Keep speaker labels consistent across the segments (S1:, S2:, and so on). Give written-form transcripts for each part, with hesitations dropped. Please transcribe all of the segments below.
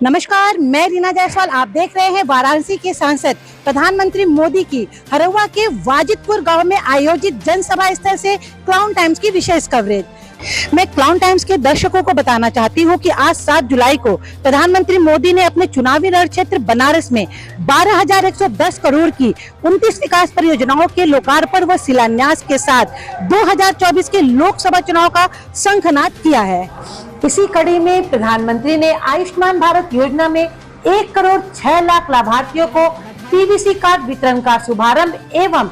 S1: नमस्कार, मैं रीना जायसवाल। आप देख रहे हैं वाराणसी के सांसद प्रधानमंत्री मोदी की हरौवा के वाजिदपुर गांव में आयोजित जनसभा स्थल से क्लाउन टाइम्स की विशेष कवरेज। मैं क्लाउन टाइम्स के दर्शकों को बताना चाहती हूं कि आज 7 जुलाई को प्रधानमंत्री मोदी ने अपने चुनावी रण क्षेत्र बनारस में 12,110 करोड़ की 29 विकास परियोजनाओं के लोकार्पण व शिलान्यास के साथ 2024 के लोकसभा चुनाव का शंखनाद किया है। इसी कड़ी में प्रधानमंत्री ने आयुष्मान भारत योजना में 1 करोड़ 6 लाख लाभार्थियों को पीवीसी कार्ड वितरण का शुभारंभ एवं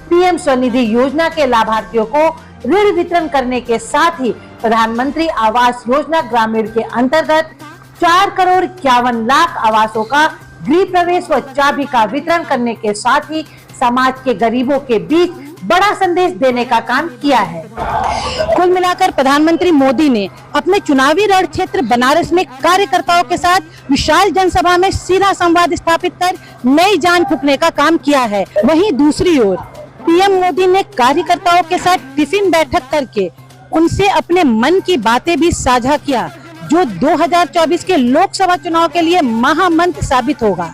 S1: पीएम स्वनिधि योजना के लाभार्थियों को ऋण वितरण करने के साथ ही प्रधानमंत्री आवास योजना ग्रामीण के अंतर्गत 4 करोड़ 51 लाख आवासों का गृह प्रवेश व चाबी का वितरण करने के साथ ही समाज के गरीबों के बीच बड़ा संदेश देने का काम किया है। कुल मिलाकर प्रधानमंत्री मोदी ने अपने चुनावी रण क्षेत्र बनारस में कार्यकर्ताओं के साथ विशाल जनसभा में सीधा संवाद स्थापित कर नई जान फूंकने का काम किया है। वहीं दूसरी ओर पीएम मोदी ने कार्यकर्ताओं के साथ टिफिन बैठक करके उनसे अपने मन की बातें भी साझा किया, जो 2024 के लोकसभा चुनाव के लिए महामंत्र साबित होगा।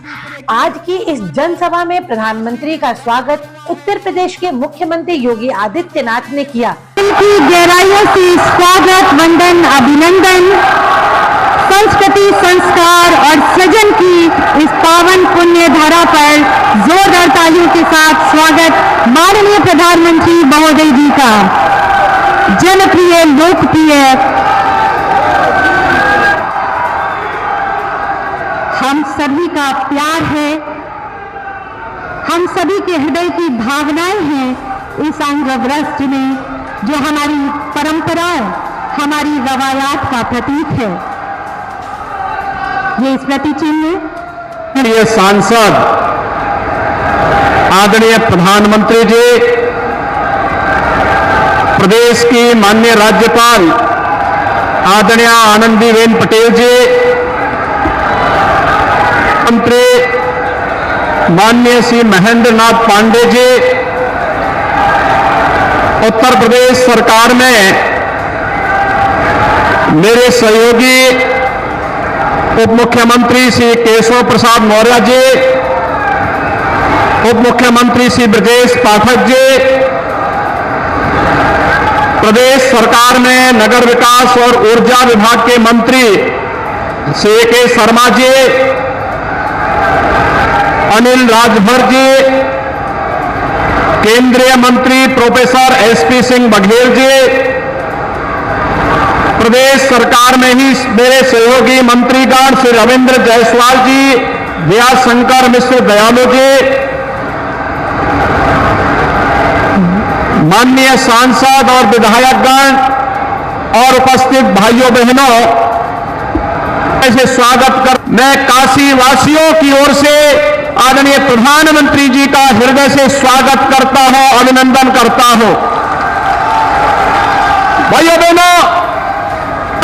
S1: आज की इस जनसभा में प्रधानमंत्री का स्वागत उत्तर प्रदेश के मुख्यमंत्री योगी आदित्यनाथ ने किया।
S2: उनकी गहराइयों से स्वागत, वंदन, अभिनंदन, संस्कृति, संस्कार और सृजन की इस पावन पुण्य धारा पर जोरदार तालियों के साथ स्वागत माननीय प्रधानमंत्री महोदय जी का। जनप्रिय, लोकप्रिय, हम सभी का प्यार है, हम सभी के हृदय की भावनाएं हैं इस अंगवस्त्र में, जो हमारी परंपराओं, हमारी रवायात का प्रतीक है। ये स्मृति चिन्ह
S3: ये सांसद आदरणीय प्रधानमंत्री जी, प्रदेश की माननीय राज्यपाल आदरणीय आनंदीबेन पटेल जी, मंत्री माननीय श्री महेंद्र नाथ पांडे जी, उत्तर प्रदेश सरकार में मेरे सहयोगी उप मुख्यमंत्री श्री केशव प्रसाद मौर्य जी, उप मुख्यमंत्री श्री ब्रजेश पाठक जी, प्रदेश सरकार में नगर विकास और ऊर्जा विभाग के मंत्री श्री के शर्मा जी, अनिल राजभर जी, केंद्रीय मंत्री प्रोफेसर एसपी सिंह बघेल जी, प्रदेश सरकार में ही मेरे सहयोगी मंत्रीगण श्री रविंद्र जायसवाल जी, दयाशंकर मिश्र दयालु जी, माननीय सांसद और विधायकगण और उपस्थित भाइयों बहनों, ऐसे स्वागत कर मैं काशी वासियों की ओर से आदरणीय प्रधानमंत्री जी का हृदय से स्वागत करता हूं, अभिनंदन करता हूं। भाइयों बहनों,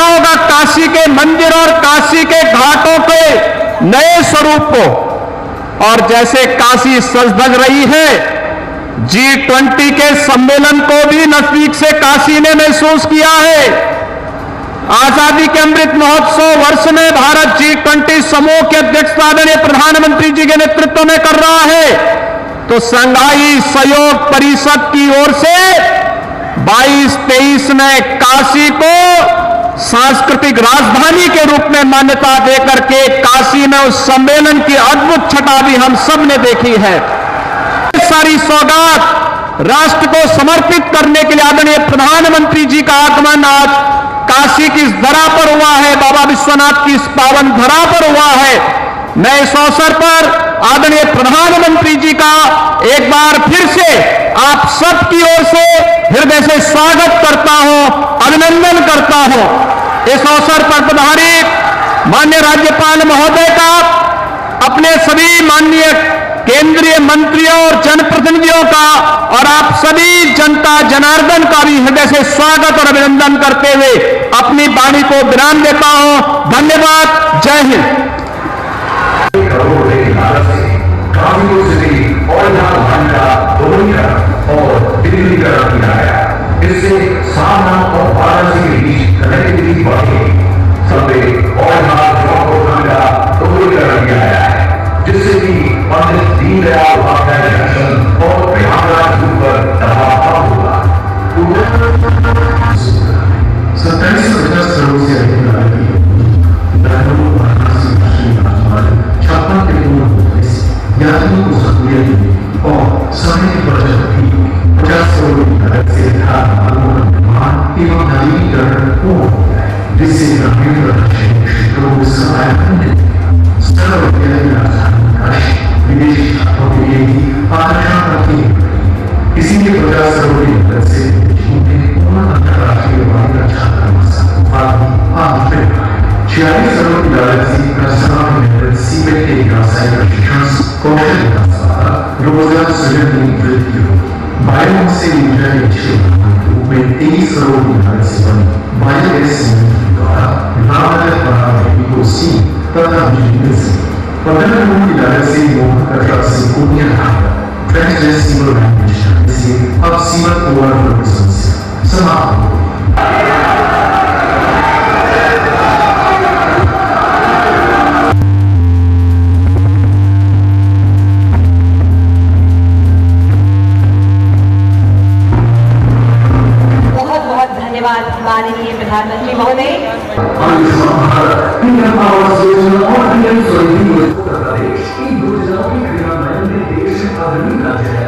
S3: होगा काशी के मंदिर और काशी के घाटों के नए स्वरूप को, और जैसे काशी सज धज रही है, G20 के सम्मेलन को भी नजदीक से काशी ने महसूस किया है। आजादी के अमृत महोत्सव वर्ष में भारत G20 समूह के अध्यक्षता आदरणीय प्रधानमंत्री जी के नेतृत्व में कर रहा है, तो संघाई सहयोग परिषद की ओर से 22-23 में काशी को सांस्कृतिक राजधानी के रूप में मान्यता देकर के काशी में उस सम्मेलन की अद्भुत छटा भी हम सब ने देखी है। सारी सौगात राष्ट्र को समर्पित करने के लिए आदरणीय प्रधानमंत्री जी का आगमन आज काशी की इस धरा पर हुआ है, बाबा विश्वनाथ की इस पावन धरा पर हुआ है। मैं इस अवसर पर आदरणीय प्रधानमंत्री जी का एक बार फिर से आप सबकी ओर से हृदय से स्वागत करता हूं, अभिनंदन करता हूं। इस अवसर पर पधारे माननीय राज्यपाल महोदय का, अपने सभी माननीय केंद्रीय मंत्रियों और जनप्रतिनिधियों का और आप सभी जनता जनार्दन का भी हृदय से स्वागत और अभिनंदन करते हुए अपनी वाणी को विराम देता हूं। धन्यवाद। जय हिंद।
S4: और दिल्ली का किया गया, इससे सारनाथ और वाराणसी के बीच कनेक्टिविटी बढ़ी। सबे और दीनदयाल उपाध्याय जंक्शन और प्रयागराज रूट पर दबाव कम होगा। 2750 करोड़ से अधिक लागत की लखनऊ वाराणसी राष्ट्रीय राजमार्ग 56 किलोमीटर होने से यात्रियों को सहूलियत मिलेगी और समय की बचत भी 50 करोड़ की लागत से मार्गों का निर्माण एवं नवीनीकरण पूर्ण हो गया है, जिससे ग्रामीण तथा शहरी क्षेत्रों में सहायता मिलेगी। सरल राजधानी काशी विदेशी छात्रों के लिए भी आकर्षण का केंद्र बनेगी। इसीलिए 50 करोड़ की मदद से पूर्ण अंतर्राष्ट्रीय वाणिज्य छात्रावास आज मिल रहा है। 46 करोड़ की लागत से सीमेंट के व्यावसायिक प्रशिक्षण कौशल विकास द्वारा रोजगार सृजन में वृद्धि होगी। बायोमास से ऊर्जा के अच्छे उदाहरण के रूप में 23 करोड़ की लागत से बनी बायोगैस संयंत्र द्वारा लाभदायक बनाने को सी तथा बिजली से 15 करोड़ की लागत से मोहकटा से पूर्णिया फ्रेंच सीवर लैंग्वेज से अब सीवर ओवरफ्लो की समस्या समाप्त हो गई।
S5: धन्यवाद माननीय प्रधानमंत्री महोदय।
S4: आयुष्मान भारत, पीएम आवास योजना और पीएम स्वनिधि योजना प्रदेश इन योजनाओं के क्रियान्वयन में देश में अग्रणी राज्य है।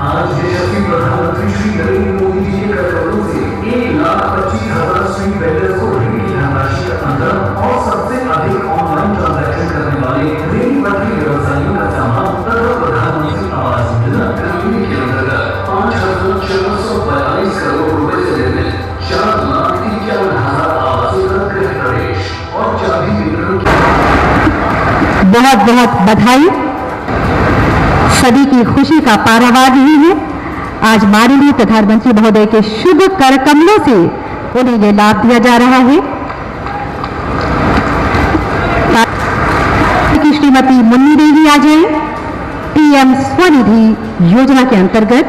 S4: आज यशस्वी प्रधानमंत्री श्री नरेंद्र मोदी जी के कदमों से 1,25,000 स्ट्रीट वेंडर्स को ऋण की धनराशि का अंदर और सबसे अधिक ऑनलाइन ट्रांजैक्शन करने वाले रेल पटरी व्यवसायियों का सामान तथा प्रधानमंत्री आवास योजना ग्रामीण के अंतर्गत 5,442 करोड़ रुपए से निर्मित 4,51,000 आवासों का गृह प्रवेश और चाबी वितरण।
S2: बहुत बहुत बधाई। सदी की खुशी का पारावार नहीं है। आज माननीय प्रधानमंत्री महोदय के शुभ कर कमलों से उन्हें यह लाभ दिया जा रहा है कि श्रीमती मुन्नी देवी आ जाए। पीएम स्वनिधि योजना के अंतर्गत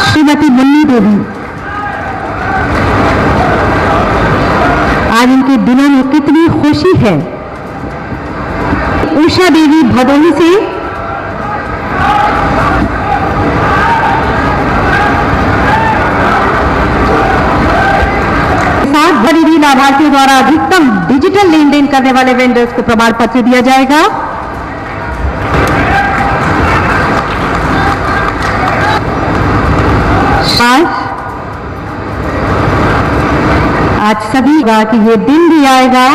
S2: श्रीमती मुन्नी देवी आज इनके दिनों में कितनी खुशी है। उषा देवी भदोही से खरीदी लाभार्थियों द्वारा अधिकतम डिजिटल लेन देन करने वाले वेंडर्स को प्रमाण पत्र दिया जाएगा। आज सभी का कि ये दिन भी आएगा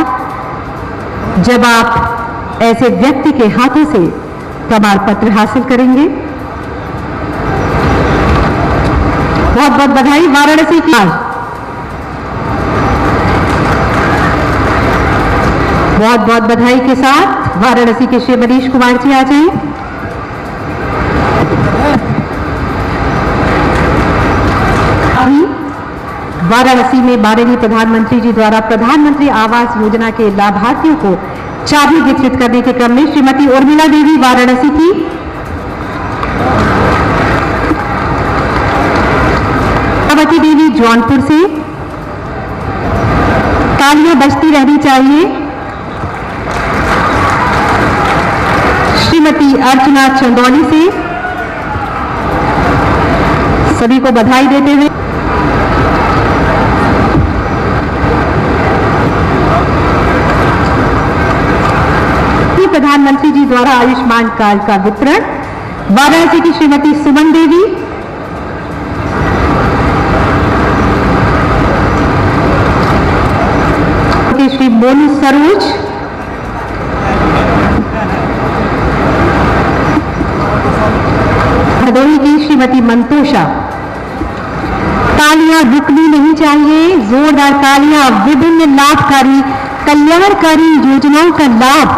S2: जब आप ऐसे व्यक्ति के हाथों से प्रमाण पत्र हासिल करेंगे। बहुत बहुत बधाई। वाराणसी की बहुत बहुत बधाई के साथ वाराणसी के श्री मनीष कुमार जी आ जाएं। वाराणसी में माननीय प्रधानमंत्री जी द्वारा प्रधानमंत्री आवास योजना के लाभार्थियों को चाबी वितरित करने के क्रम में श्रीमती उर्मिला देवी वाराणसी की, अवती देवी जौनपुर से, तालियां बजती रहनी चाहिए। श्रीमती अर्चना चंदौली से सभी को बधाई देते हुए प्रधानमंत्री जी द्वारा आयुष्मान कार्ड का वितरण वाराणसी की श्रीमती सुमन देवी, श्री मोनू सरोज, भदोही की श्रीमती मंतोषा। तालियां रुकनी नहीं चाहिए, जोरदार तालियां। विभिन्न लाभकारी कल्याणकारी योजनाओं का लाभ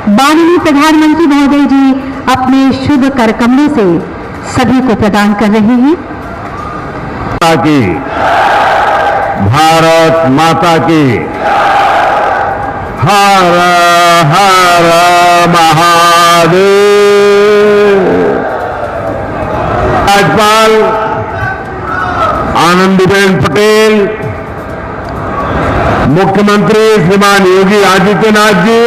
S2: माननीय प्रधानमंत्री महोदय जी अपने शुभ कर कमलों से सभी को प्रदान कर रहे हैं।
S3: की भारत माता की हर हर महादेव। राज्यपाल आनंदीबेन पटेल, मुख्यमंत्री श्रीमान योगी आदित्यनाथ जी,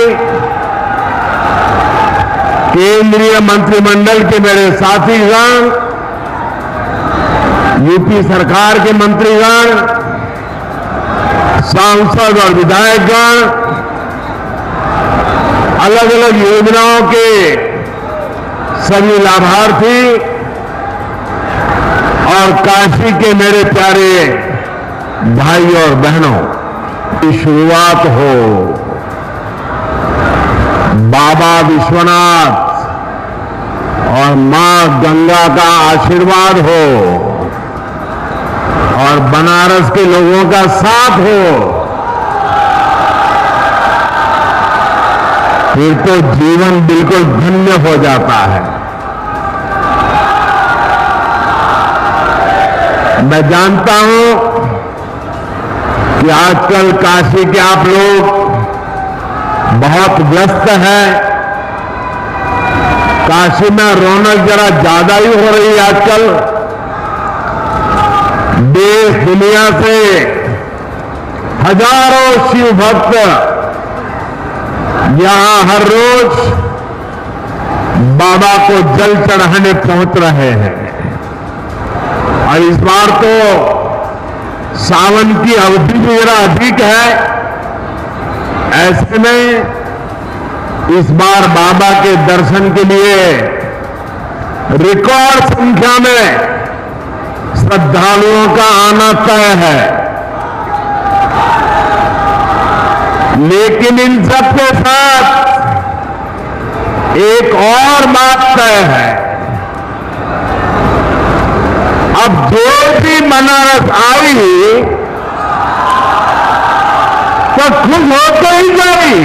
S3: केंद्रीय मंत्रिमंडल के मेरे साथीगण, यूपी सरकार के मंत्रीगण, सांसद और विधायकगण, अलग अलग योजनाओं के सभी लाभार्थी और काशी के मेरे प्यारे भाई और बहनों, की शुरुआत हो। बाबा विश्वनाथ और मां गंगा का आशीर्वाद हो और बनारस के लोगों का साथ हो, फिर तो जीवन बिल्कुल धन्य हो जाता है। मैं जानता हूं कि आजकल काशी के आप लोग बहुत व्यस्त हैं। काशी में रौनक जरा ज्यादा ही हो रही है आजकल। देश दुनिया से हजारों शिव भक्त यहां हर रोज बाबा को जल चढ़ाने पहुंच रहे हैं। और इस बार तो सावन की अवधि भी जरा अधिक है। ऐसे में इस बार बाबा के दर्शन के लिए रिकॉर्ड संख्या में श्रद्धालुओं का आना तय है। लेकिन इन सबके साथ एक और बात तय है। अब जो भी बनारस आई तो खुश होकर ही गई।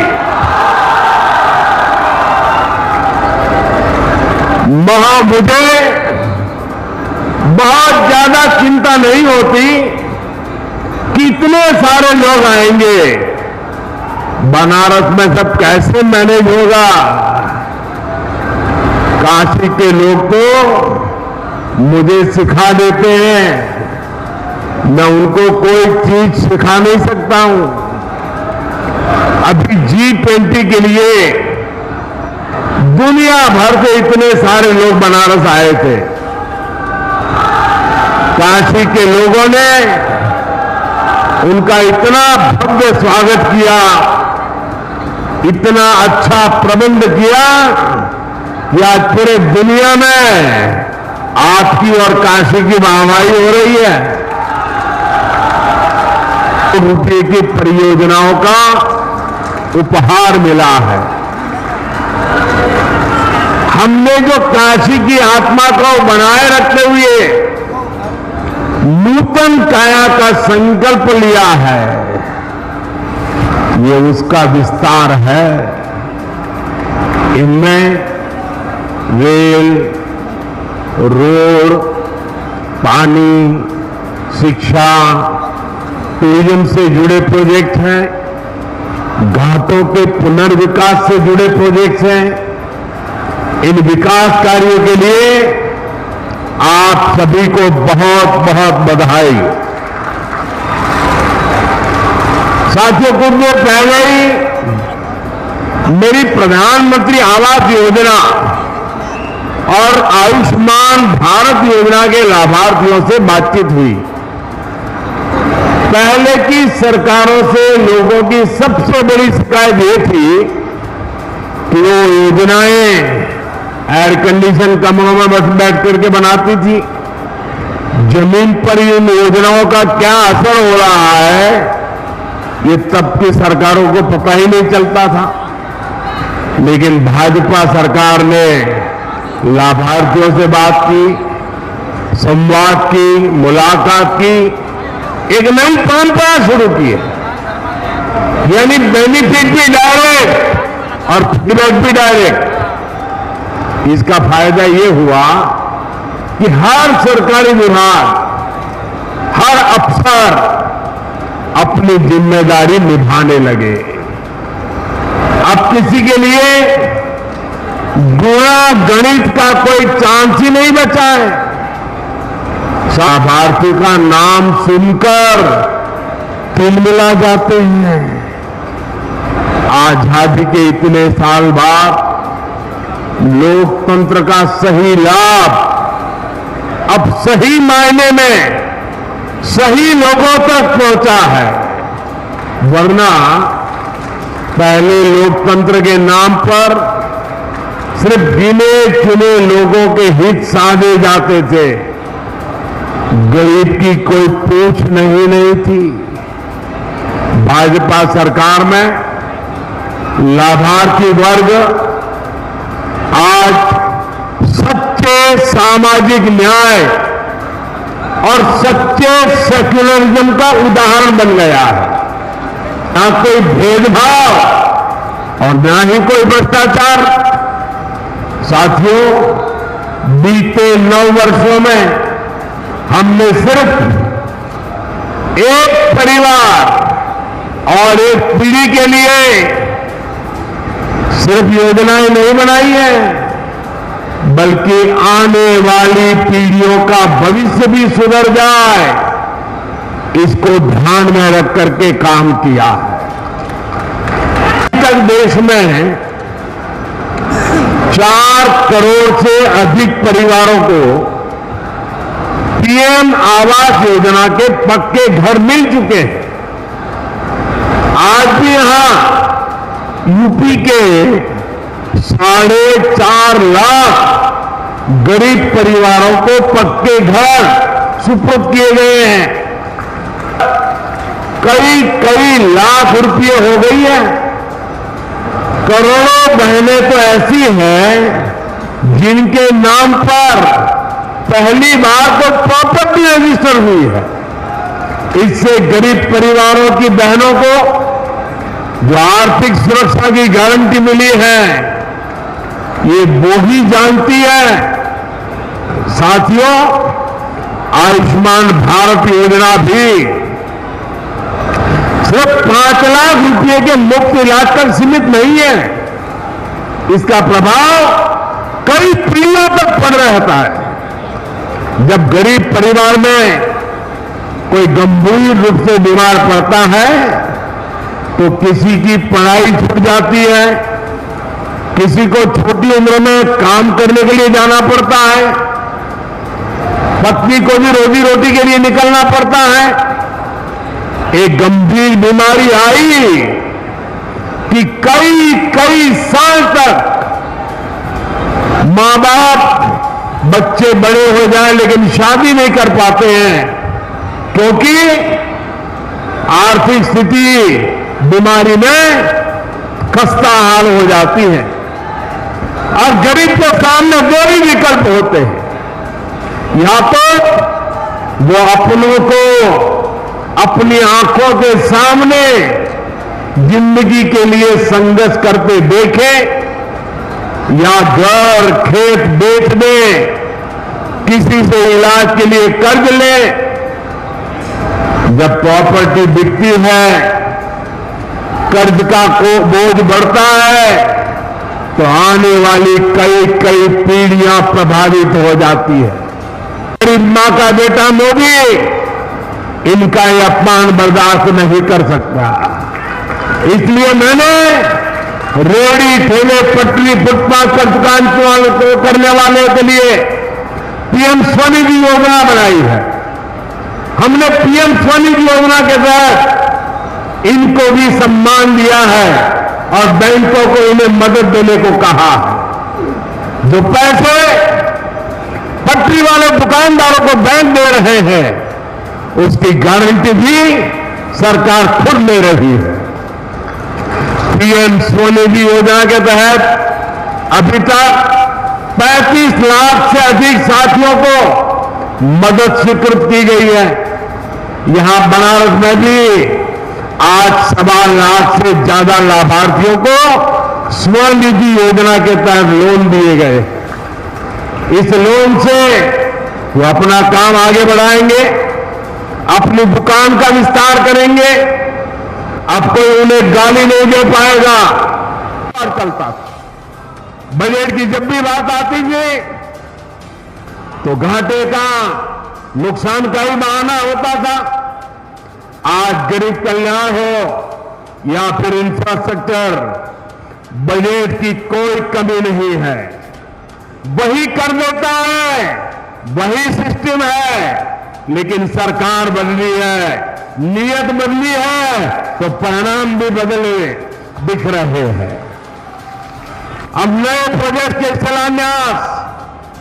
S3: मुझे बहुत ज्यादा चिंता नहीं होती कि इतने सारे लोग आएंगे, बनारस में सब कैसे मैनेज होगा। काशी के लोग तो मुझे सिखा देते हैं, मैं उनको कोई चीज सिखा नहीं सकता हूं। अभी G20 के लिए दुनिया भर से इतने सारे लोग बनारस आए थे। काशी के लोगों ने उनका इतना भव्य स्वागत किया, इतना अच्छा प्रबंध किया कि आज पूरे दुनिया में आपकी और काशी की वाहवाही हो रही है। रुपये की परियोजनाओं का उपहार मिला है। हमने जो काशी की आत्मा को बनाए रखते हुए नूतन काया का संकल्प लिया है, ये उसका विस्तार है। इनमें रेल, रोड, पानी, शिक्षा, टूरिज्म से जुड़े प्रोजेक्ट हैं, घाटों के पुनर्विकास से जुड़े प्रोजेक्ट्स हैं। इन विकास कार्यों के लिए आप सभी को बहुत बहुत बधाई। साथियों, कुछ देर पहले ही मेरी प्रधानमंत्री आवास योजना और आयुष्मान भारत योजना के लाभार्थियों से बातचीत हुई। पहले की सरकारों से लोगों की सबसे बड़ी शिकायत ये थी कि वो योजनाएं एयर कंडीशन कमरों में बस बैठ करके बनाती थी। जमीन पर इन योजनाओं का क्या असर हो रहा है, ये तब की सरकारों को पता ही नहीं चलता था। लेकिन भाजपा सरकार ने लाभार्थियों से बात की, संवाद की, मुलाकात की, एक नई परंपरा शुरू की है। यानी बेनिफिट भी डायरेक्ट और फीडबैक भी डायरेक्ट। इसका फायदा ये हुआ कि हर सरकारी विभाग, हर अफसर अपनी जिम्मेदारी निभाने लगे। अब किसी के लिए गुणा गणित का कोई चांस ही नहीं बचा है। लाभार्थी का नाम सुनकर तिलमिला जाते हैं। आजादी के इतने साल बाद लोकतंत्र का सही लाभ अब सही मायने में सही लोगों तक पहुंचा है। वरना पहले लोकतंत्र के नाम पर सिर्फ गिने चुने लोगों के हित साधे जाते थे, गरीब की कोई पूछ नहीं थी। भाजपा सरकार में लाभार्थी वर्ग आज सच्चे सामाजिक न्याय और सच्चे सेक्युलरिज्म का उदाहरण बन गया है। ना कोई भेदभाव और ना ही कोई भ्रष्टाचार। साथियों, बीते 9 वर्षों में हमने सिर्फ एक परिवार और एक पीढ़ी के लिए सिर्फ योजनाएं नहीं बनाई है, बल्कि आने वाली पीढ़ियों का भविष्य भी सुधर जाए, इसको ध्यान में रख करके काम किया है। तक देश में 4 करोड़ से अधिक परिवारों को पीएम आवास योजना के पक्के घर मिल चुके हैं। आज भी यहां यूपी के 4.5 लाख गरीब परिवारों को पक्के घर सुपुर्द किए गए हैं। कई लाख रुपये हो गई है। करोड़ों बहनें तो ऐसी हैं जिनके नाम पर पहली बार तो प्रॉपर्टी रजिस्टर हुई है। इससे गरीब परिवारों की बहनों को जो आर्थिक सुरक्षा की गारंटी मिली है, ये वो ही जानती है। साथियों, आयुष्मान भारत योजना भी सिर्फ 5 लाख रुपए के मुफ्त इलाज तक सीमित नहीं है। इसका प्रभाव कई पीढ़ियों तक पड़ रहता है। जब गरीब परिवार में कोई गंभीर रूप से बीमार पड़ता है तो किसी की पढ़ाई छूट जाती है, किसी को छोटी उम्र में काम करने के लिए जाना पड़ता है, पत्नी को भी रोजी रोटी के लिए निकलना पड़ता है। एक गंभीर बीमारी आई कि कई साल तक मां बाप बच्चे बड़े हो जाए लेकिन शादी नहीं कर पाते हैं, क्योंकि आर्थिक स्थिति बीमारी में खस्ता हाल हो जाती है। और गरीब के सामने 2 ही विकल्प होते हैं, या तो वो अपनों को अपनी आंखों के सामने जिंदगी के लिए संघर्ष करते देखे, या घर खेत बेच दे, किसी से इलाज के लिए कर्ज ले। जब प्रॉपर्टी बिकती है, कर्ज का बोझ बढ़ता है, तो आने वाली कई पीढ़ियां प्रभावित हो जाती है। गरीब मां का बेटा मोदी इनका ये अपमान बर्दाश्त नहीं कर सकता। इसलिए मैंने रेहड़ी ठेले पटरी फुटपाथ पर दुकान करने वालों के लिए पीएम स्वनिधि योजना बनाई है। हमने पीएम स्वनिधि योजना के तहत इनको भी सम्मान दिया है और बैंकों को इन्हें मदद देने को कहा है। जो पैसे पटरी वाले दुकानदारों को बैंक दे रहे हैं, उसकी गारंटी भी सरकार खुद ले रही है। पीएम स्वनिधि योजना के तहत अभी तक 35 लाख से अधिक साथियों को मदद स्वीकृत की गई है। यहां बनारस में भी आज 1.25 लाख से ज्यादा लाभार्थियों को स्वनिधि योजना के तहत लोन दिए गए। इस लोन से वो अपना काम आगे बढ़ाएंगे, अपनी दुकान का विस्तार करेंगे। अब कोई उन्हें गाली नहीं दे पाएगा। और चलता बजट की जब भी बात आती थी तो घाटे का, नुकसान का ही बहाना होता था। आज गरीब कल्याण हो या फिर इंफ्रास्ट्रक्चर, बजट की कोई कमी नहीं है। वही कर देता है, वही सिस्टम है, लेकिन सरकार बदली है, नियत बदली है, तो परिणाम भी बदले दिख रहे हैं। अब नए प्रोजेक्ट के शिलान्यास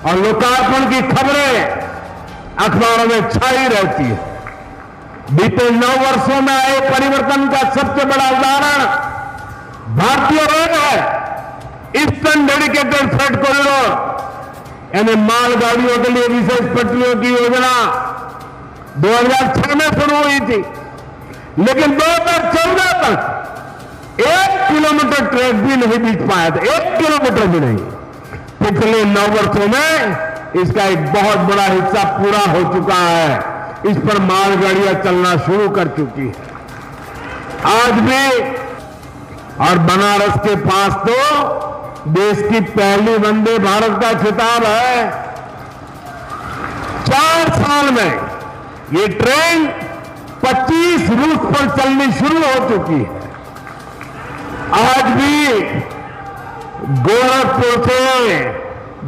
S3: और लोकार्पण की खबरें अखबारों में छाई रहती है। बीते 9 वर्षों में आए परिवर्तन का सबसे बड़ा उदाहरण भारतीय रेल है। ईस्टर्न डेडिकेटेड फ्रेट कॉरिडोर यानी मालगाड़ियों के लिए विशेष पटरियों की योजना 2006 में शुरू हुई थी, लेकिन 2014 तक 1 किलोमीटर ट्रैक भी नहीं बीत पाया था, 1 किलोमीटर भी नहीं। पिछले 9 वर्षों में इसका एक बहुत बड़ा हिस्सा पूरा हो चुका है, इस पर मालगाड़ियां चलना शुरू कर चुकी है। आज भी और बनारस के पास तो देश की पहली वंदे भारत का खिताब है। 4 साल में ये ट्रेन 25 रूट पर चलनी शुरू हो चुकी है। आज भी गोरखपुर से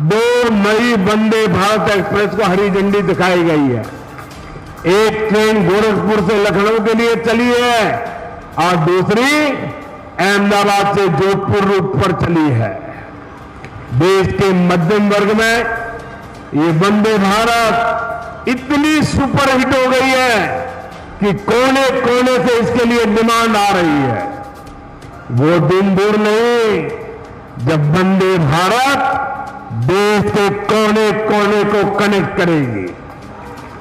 S3: 2 नई वंदे भारत एक्सप्रेस को हरी झंडी दिखाई गई है। एक ट्रेन गोरखपुर से लखनऊ के लिए चली है और दूसरी अहमदाबाद से जोधपुर रूट पर चली है। देश के मध्यम वर्ग में ये वंदे भारत इतनी सुपरहिट हो गई है कि कोने कोने से इसके लिए डिमांड आ रही है। वो दिन दूर नहीं जब वंदे भारत देश के कोने कोने को कनेक्ट करेगी।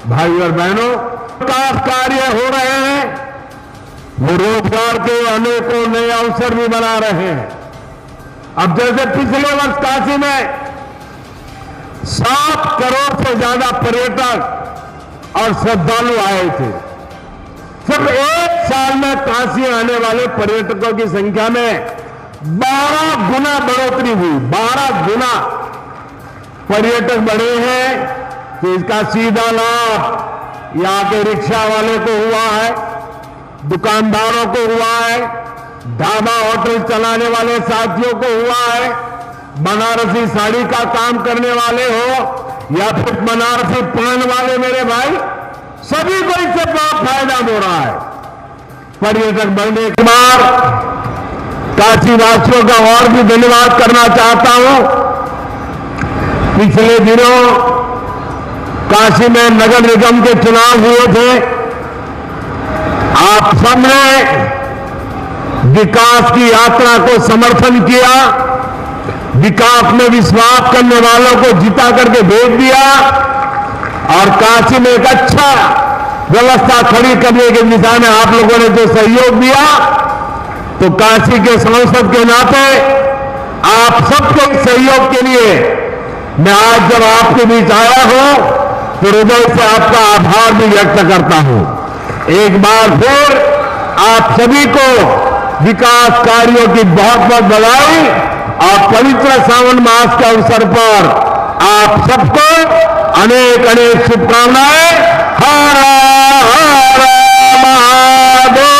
S3: भाई और बहनों, विकास कार्य हो रहे हैं, वो रोजगार के अनेकों नए अवसर भी बना रहे हैं। अब जैसे पिछले वर्ष काशी में 7 करोड़ से ज्यादा पर्यटक और श्रद्धालु आए थे। सिर्फ 1 साल में काशी आने वाले पर्यटकों की संख्या में 12 गुना बढ़ोतरी हुई। 12 गुना पर्यटक बढ़े हैं, तो इसका सीधा लाभ यहाँ के रिक्शा वाले को हुआ है, दुकानदारों को हुआ है, ढाबा होटल चलाने वाले साथियों को हुआ है, बनारसी साड़ी का काम करने वाले हो या फिर बनारसी पान वाले मेरे भाई, सभी को इससे बहुत फायदा हो रहा है। पर्यटक बढ़ने के बाद काशी वासियों का और भी धन्यवाद करना चाहता हूं। पिछले दिनों काशी में नगर निगम के चुनाव हुए थे। आप सबने विकास की यात्रा को समर्थन किया, विकास में विश्वास करने वालों को जिता करके भेज दिया और काशी में एक अच्छा व्यवस्था खड़ी करने की दिशा में आप लोगों ने जो सहयोग दिया, तो काशी के सांसद के नाते आप सबके सहयोग के लिए मैं आज जब आपके बीच आया हूं तो हृदय से आपका आभार भी व्यक्त करता हूं। एक बार फिर आप सभी को विकास कार्यों की बहुत बहुत बधाई और पवित्र सावन मास के अवसर पर आप सबको अनेक अनेक शुभकामनाएं। हर हर महादेव।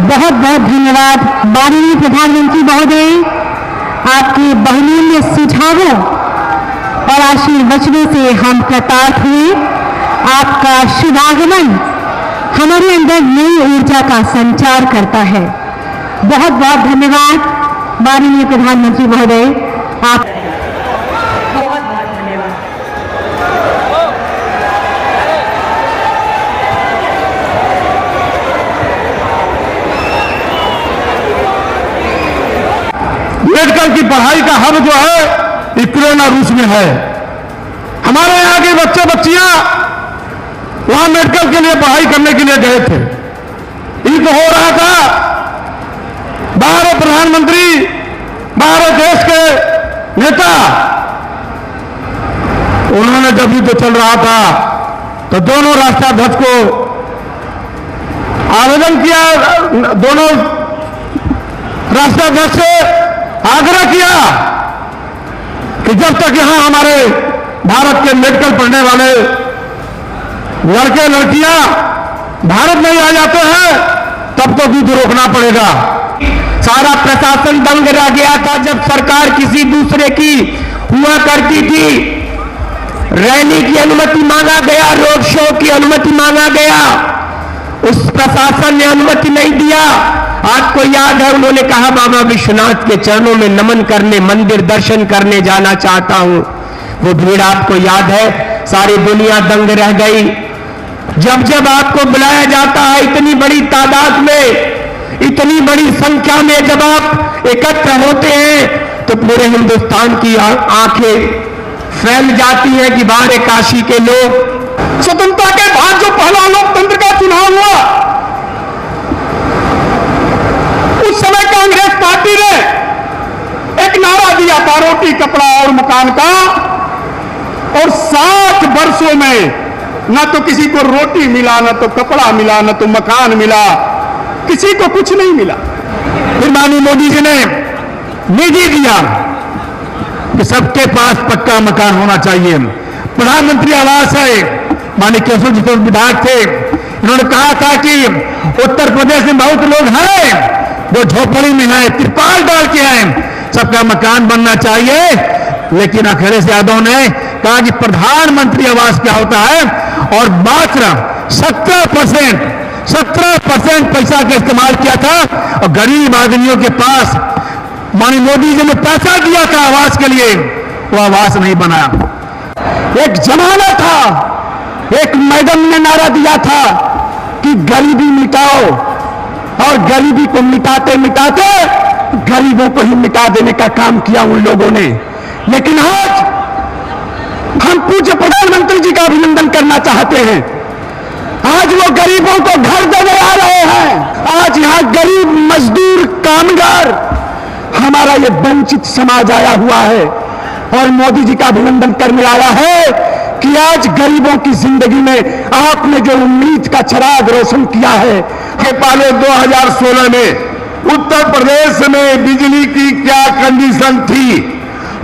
S2: बहुत बहुत धन्यवाद माननीय प्रधानमंत्री महोदय, आपके बहुमूल्य सुझावों और आशीर्वचनों से हम कृतार्थ हुए। आपका शुभागमन हमारे अंदर नई ऊर्जा का संचार करता है। बहुत बहुत धन्यवाद माननीय प्रधानमंत्री महोदय, आप
S5: बहुत बहुत धन्यवाद।
S3: मेडिकल की पढ़ाई का हब जो है यूक्रेन और रूस में है। हमारे यहाँ के बच्चे बच्चियां वहां मेडिकल के लिए पढ़ाई करने के लिए गए थे। युद्ध हो रहा था, बाहर प्रधानमंत्री, बाहर देश के नेता, उन्होंने जब युद्ध चल रहा था तो दोनों राष्ट्राध्यक्ष को आवेदन किया, दोनों राष्ट्राध्यक्ष से आग्रह किया कि जब तक यहां हमारे भारत के मेडिकल पढ़ने वाले लड़के लड़कियां भारत नहीं आ जाते हैं तब तक युद्ध रोकना पड़ेगा। सारा प्रशासन दंग रह गया था जब सरकार किसी दूसरे की हुआ करती थी। रैली की अनुमति मांगा गया, रोड शो की अनुमति मांगा गया, उस प्रशासन ने अनुमति नहीं दिया। आपको याद है उन्होंने कहा बाबा विश्वनाथ के चरणों में नमन करने, मंदिर दर्शन करने जाना चाहता हूं। वो भीड़ आपको याद है, सारी दुनिया दंग रह गई। जब जब आपको बुलाया जाता है इतनी बड़ी तादाद में, इतनी बड़ी संख्या में जब आप एकत्र होते हैं तो पूरे हिंदुस्तान की आंखें फैल जाती है कि बाहर काशी के लोग। स्वतंत्रता के बाद जो पहला लोकतंत्र का चुनाव हुआ, उस समय कांग्रेस पार्टी ने एक नारा दिया था, रोटी कपड़ा और मकान का, और 60 वर्षों में न तो किसी को रोटी मिला, न तो कपड़ा मिला, न तो मकान मिला, किसी को कुछ नहीं मिला। फिर माननीय मोदी जी ने निधि दिया कि सबके पास पक्का मकान होना चाहिए। प्रधानमंत्री आवास है, माननीय केशव जी विधायक थे, इन्होंने कहा था कि उत्तर प्रदेश में बहुत लोग हैं वो झोपड़ी में हैं, तिरपाल डाल के हैं, सबका मकान बनना चाहिए। लेकिन अखिलेश यादव ने कहा कि प्रधानमंत्री आवास क्या होता है, और मात्र 17% पैसा का इस्तेमाल किया था, और गरीब आदमियों के पास माननीय मोदी जी ने पैसा दिया था आवास के लिए, वो आवास नहीं बनाया। एक जमाना था, एक मैडम ने नारा दिया था कि गरीबी मिटाओ, और गरीबी को मिटाते मिटाते गरीबों को ही मिटा देने का काम किया उन लोगों ने। लेकिन आज हम पूज्य प्रधानमंत्री जी का अभिनंदन करना चाहते हैं। आज वो गरीबों को घर देने आ रहे हैं। आज यहां गरीब मजदूर कामगार, हमारा ये वंचित समाज आया हुआ है और मोदी जी का अभिनंदन करने आया है कि आज गरीबों की जिंदगी में आपने जो उम्मीद का चिराग रोशन किया है। के पहले 2016 में उत्तर प्रदेश में बिजली की क्या कंडीशन थी,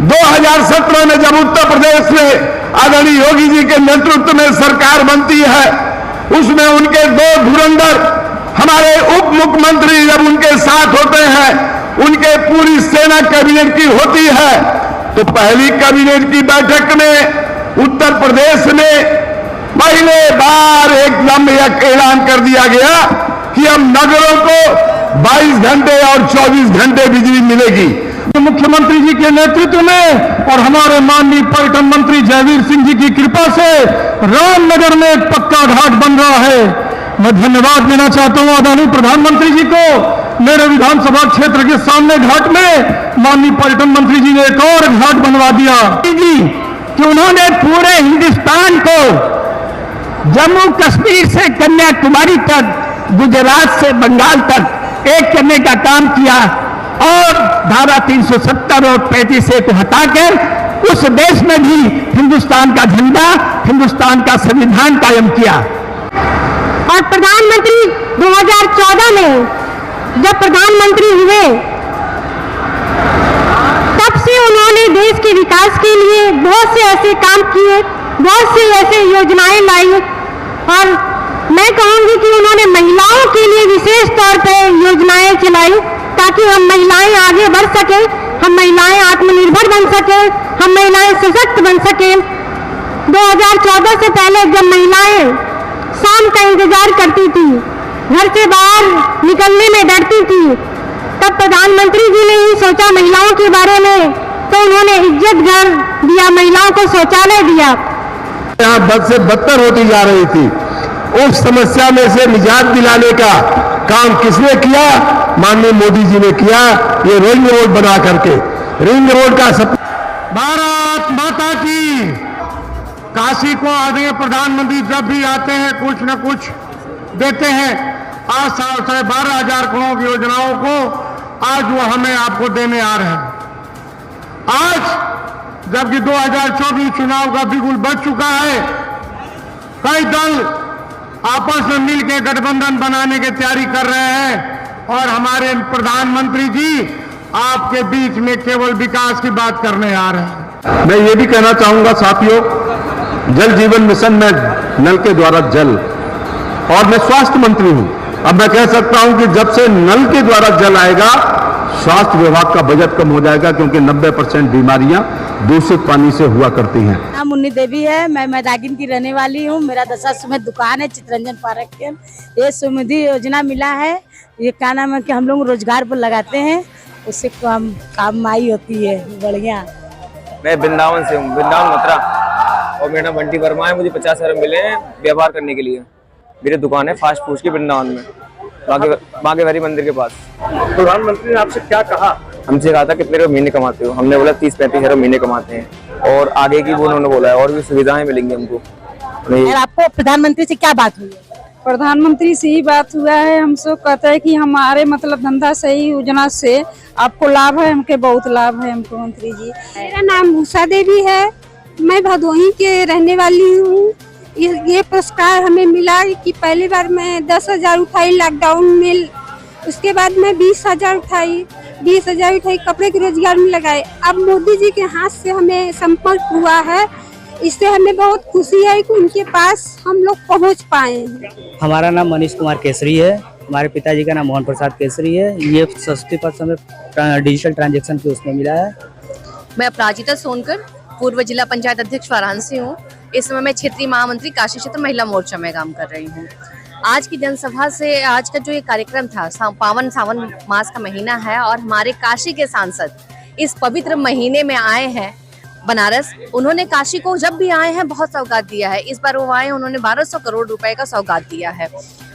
S3: 2017 में जब उत्तर प्रदेश में आदरणीय योगी जी के नेतृत्व में सरकार बनती है, उसमें उनके 2 धुरंधर हमारे उप मुख्यमंत्री जब उनके साथ होते हैं, उनके पूरी सेना कैबिनेट की होती है, तो पहली कैबिनेट की बैठक में उत्तर प्रदेश में पहले बार एकदम एक ऐलान कर दिया गया कि अब नगरों को 22 घंटे और 24 घंटे बिजली मिलेगी। तो मुख्यमंत्री जी के नेतृत्व में और हमारे माननीय पर्यटन मंत्री जयवीर सिंह जी की कृपा से रामनगर में एक पक्का घाट बन रहा है। मैं धन्यवाद देना चाहता हूं आदरणीय प्रधानमंत्री जी को। मेरे विधानसभा क्षेत्र के सामने घाट में माननीय पर्यटन मंत्री जी ने एक और घाट बनवा दिया जी, कि उन्होंने पूरे हिंदुस्तान को जम्मू कश्मीर से कन्याकुमारी तक, गुजरात से बंगाल तक एक करने का काम किया, और धारा 370 और 35A को हटाकर उस देश में भी हिंदुस्तान का झंडा, हिंदुस्तान का संविधान कायम किया।
S2: और प्रधानमंत्री 2014 में जब प्रधानमंत्री हुए, तब से उन्होंने देश के विकास के लिए बहुत से ऐसे काम किए, बहुत से ऐसे योजनाएं लाई, और मैं कहूंगी कि उन्होंने महिलाओं के लिए विशेष तौर पर योजनाएं चलाई ताकि हम महिलाएं आगे बढ़ सके, हम महिलाएं आत्मनिर्भर बन सके, हम महिलाएं सशक्त बन सके। 2014 से पहले जब महिलाएं शाम का इंतजार करती थी, घर से बाहर निकलने में डरती थी, तब प्रधानमंत्री जी ने ही सोचा महिलाओं के बारे में, तो उन्होंने इज्जत घर दिया, महिलाओं को शौचालय दिया।
S3: यहाँ बद से बदतर होती जा रही थी, उस समस्या में से निजात दिलाने का काम किसने किया? माननीय मोदी जी ने किया। ये रिंग रोड बना करके, रिंग रोड का भारत माता की। काशी को आदरणीय प्रधानमंत्री जब भी आते हैं कुछ न कुछ देते हैं। आज 12,000 करोड़ की योजनाओं को आज वो हमें आपको देने आ रहे हैं। आज जबकि 2024 चुनाव का बिगुल बच चुका है, कई दल आपस में मिलकर गठबंधन बनाने की तैयारी कर रहे हैं, और हमारे प्रधानमंत्री जी आपके बीच में केवल विकास की बात करने आ रहे हैं। मैं ये भी कहना चाहूंगा साथियों, जल जीवन मिशन में नल के द्वारा जल, और मैं स्वास्थ्य मंत्री हूं। अब मैं कह सकता हूं कि जब से नल के द्वारा जल आएगा स्वास्थ्य विभाग का बजट कम हो जाएगा, क्योंकि 90% बीमारियां दूषित पानी से हुआ करती हैं।
S6: नाम मुन्नी देवी है, मैं मैदागिन की रहने वाली हूँ। मेरा 10 सुमित दुकान है चितरंजन पार्क के। ये सुमिधि योजना मिला है, ये क्या नाम है कि हम लोग रोजगार पर लगाते हैं, उससे कमाई होती है बढ़िया।
S7: मैं वृंदावन से हूँ, वृंदावन मथुरा, और मेरा नाम बंटी वर्मा है। मुझे 50,000 मिले हैं व्यापार करने के लिए। मेरी दुकान है फास्ट फूड की वृंदावन में, बागेश्वरी मंदिर के पास।
S3: प्रधानमंत्री ने आपसे क्या कहा?
S7: हमसे कहा था कितने रुपये महीने कमाते हो, हमने बोला 30-35 हज़ार महीने कमाते हैं, और आगे की वो उन्होंने बोला है और भी सुविधाएं मिलेंगी हमको।
S1: और आपको प्रधानमंत्री से क्या बात हुई है?
S8: प्रधानमंत्री से ही बात हुआ है, हमसे कहते हैं कि हमारे मतलब धंधा सही योजना से आपको लाभ है, हमके बहुत लाभ है हमको मंत्री जी।
S9: मेरा नाम भूषा देवी है, मैं भदोही के रहने वाली हूँ। ये पुरस्कार हमें मिला कि पहली बार मैं 10,000 उठाई लॉकडाउन में, उसके बाद मैं 20,000 उठाई, कपड़े के रोजगार में लगाए। अब मोदी जी के हाथ से हमें संपर्क हुआ है, इससे हमें बहुत खुशी है कि उनके पास हम लोग पहुंच पाए हैं।
S10: हमारा नाम मनीष कुमार केसरी है, हमारे पिताजी का नाम मोहन प्रसाद केसरी है। ये 60% हमें डिजिटल ट्रांजैक्शन की उसमें मिला है।
S11: मैं अपराजिता सोनकर, पूर्व जिला पंचायत अध्यक्ष वाराणसी हूँ। इस समय मैं क्षेत्रीय महामंत्री काशी क्षेत्र महिला मोर्चा में काम कर रही हूँ। आज की जनसभा से आज का जो ये कार्यक्रम था, पावन सावन मास का महीना है और हमारे काशी के सांसद इस पवित्र महीने में आए हैं बनारस। उन्होंने काशी को जब भी आए हैं बहुत सौगात दिया है। इस बार वो आए, उन्होंने 1200 करोड़ रुपए का सौगात दिया है।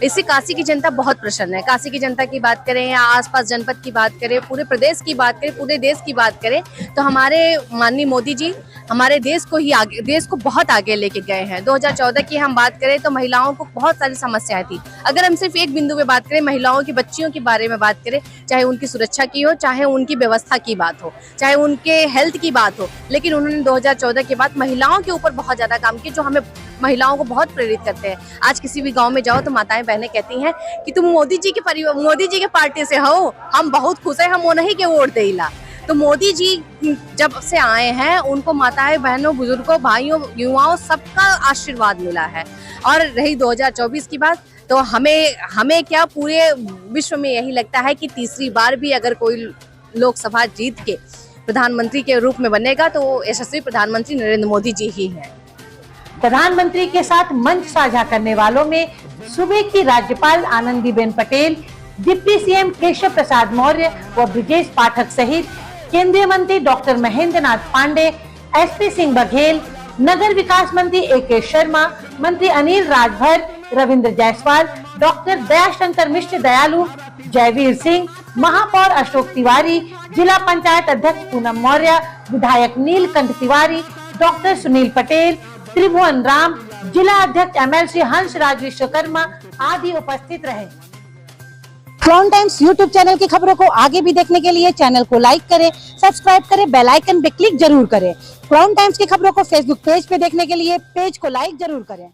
S11: इससे काशी की जनता बहुत प्रसन्न है। काशी की जनता की बात करें या आसपास जनपद की बात करें, पूरे प्रदेश की बात करें, पूरे देश की बात करें, तो हमारे माननीय मोदी जी हमारे देश को बहुत आगे लेके गए हैं। 2014 की हम बात करें तो महिलाओं को बहुत सारी समस्याएं थी। अगर हम सिर्फ एक बिंदु पे बात करें, महिलाओं की बच्चियों के बारे में बात करें, चाहे उनकी सुरक्षा की हो, चाहे उनकी व्यवस्था की बात हो, चाहे उनके हेल्थ की बात हो, लेकिन उन्होंने 2014 के बाद महिलाओं के ऊपर बहुत ज्यादा काम किया, जो हमें महिलाओं को बहुत प्रेरित करते हैं। आज किसी भी गांव में जाओ तो माताएं बहनें कहती हैं कि तुम मोदी जी के पार्टी से हो, हम बहुत खुश हैं, हम उन्हीं के वोट देला। तो मोदी जी जब से आए हैं, उनको माताएं बहनों बुजुर्गों भाइयों युवाओं सबका आशीर्वाद मिला है। और रही 2024 की बात, तो हमें क्या पूरे विश्व में यही लगता है कि तीसरी बार भी अगर कोई लोकसभा जीत के प्रधानमंत्री के रूप में बनेगा तो यशस्वी प्रधानमंत्री नरेंद्र मोदी जी ही हैं।
S1: प्रधानमंत्री के साथ मंच साझा करने वालों में सूबे की राज्यपाल आनंदीबेन पटेल, डिप्टी सीएम केशव प्रसाद मौर्य व ब्रिजेश पाठक सहित केंद्रीय मंत्री डॉक्टर महेंद्र नाथ पांडे, एसपी सिंह बघेल, नगर विकास मंत्री AK शर्मा, मंत्री अनिल राजभर, रविंद्र जायसवाल, डॉक्टर दयाशंकर मिश्र दयालु, जयवीर सिंह, महापौर अशोक तिवारी, जिला पंचायत अध्यक्ष पूनम मौर्य, विधायक नीलकंठ तिवारी, डॉक्टर सुनील पटेल, त्रिभुवन राम, जिला अध्यक्ष MLC हंसराज विश्वकर्मा आदि उपस्थित रहे। क्राउन टाइम्स यूट्यूब चैनल की खबरों को आगे भी देखने के लिए चैनल को लाइक करें, सब्सक्राइब करें, बेल आइकन पे क्लिक जरूर करें। क्राउन टाइम्स की खबरों को फेसबुक पेज पे देखने के लिए पेज को लाइक जरूर करें।